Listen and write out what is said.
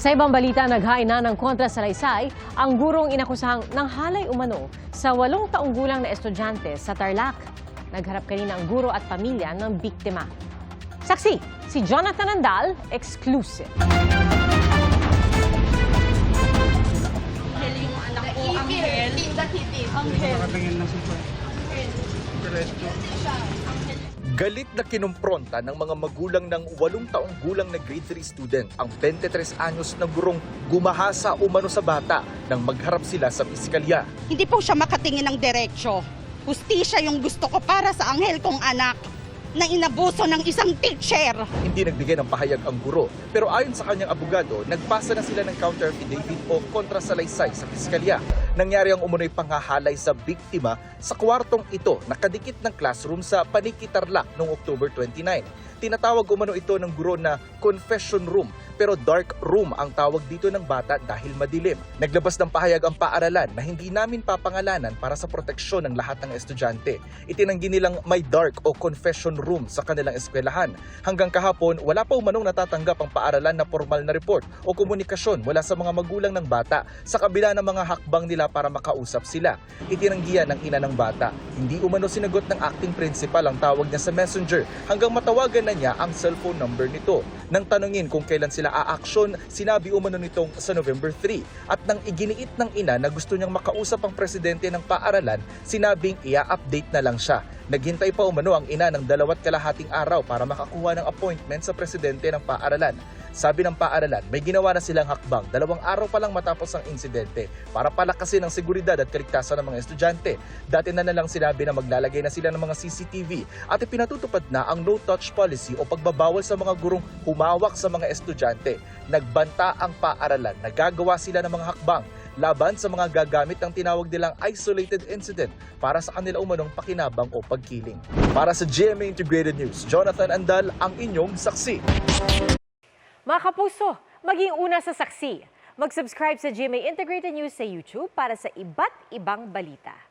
Sa ibang balita, naghain na ng kontrasalaysay ang gurong inakusahang nanghalay umano sa 8 taong gulang na estudyante sa Tarlac. Nagharap kanina ang guro at pamilya ng biktima. Saksi, si Jonathan Andal, exclusive. Angel yung anak ko, Angel. Nakatingin na siya. Galit na kinumpronta ng mga magulang ng 8 taong gulang na grade 3 student ang 23 anyos na gurong gumahasa umano sa bata nang magharap sila sa piskalya. Hindi po siya makatingin ng diretsyo. Hustisya yung gusto ko para sa Angel kong anak na inabuso ng isang teacher. Hindi nagbigay ng pahayag ang guro, pero ayon sa kanyang abogado, nagpasa na sila ng counter affidavit o kontrasalaysay sa piskalya. Nangyari ang umunoy panghahalay sa biktima sa kwartong ito nakadikit ng classroom sa Paniki, Tarlac noong October 29. Tinatawag umano ito ng guro na confession room, pero dark room ang tawag dito ng bata dahil madilim. Naglabas ng pahayag ang paaralan na hindi namin papangalanan para sa proteksyon ng lahat ng estudyante. Itinanggi nilang may dark o confession room sa kanilang eskwelahan. Hanggang kahapon, wala pa umanong natatanggap ang paaralan na formal na report o komunikasyon mula sa mga magulang ng bata sa kabila ng mga hakbang nila para makausap sila. Itinanggihan ng ina ng bata. Hindi umano sinagot ng acting principal ang tawag niya sa messenger hanggang matawagan na niya ang cellphone number nito. Nang tanungin kung kailan sila aaksyon, sinabi umano nitong sa November 3. At nang iginiit ng ina na gusto niyang makausap ang presidente ng paaralan, sinabing ia-update na lang siya. Naghintay pa umano ang ina ng 2.5 araw para makakuha ng appointment sa presidente ng paaralan. Sabi ng paaralan, may ginawa na silang hakbang 2 araw pa lang matapos ang insidente para palakasin ang seguridad at kaligtasan ng mga estudyante. Dati na lang sinabi na maglalagay na sila ng mga CCTV at ipinatutupad na ang no-touch policy o pagbabawal sa mga gurong humawak sa mga estudyante. Nagbanta ang paaralan na gagawa sila ng mga hakbang laban sa mga gagamit ng tinawag nilang isolated incident para sa kanila umanong pakinabang o pagkiling. Para sa GMA Integrated News, Jonathan Andal ang inyong saksi. Mga kapuso, maging una sa saksi. Mag-subscribe sa GMA Integrated News sa YouTube para sa iba't ibang balita.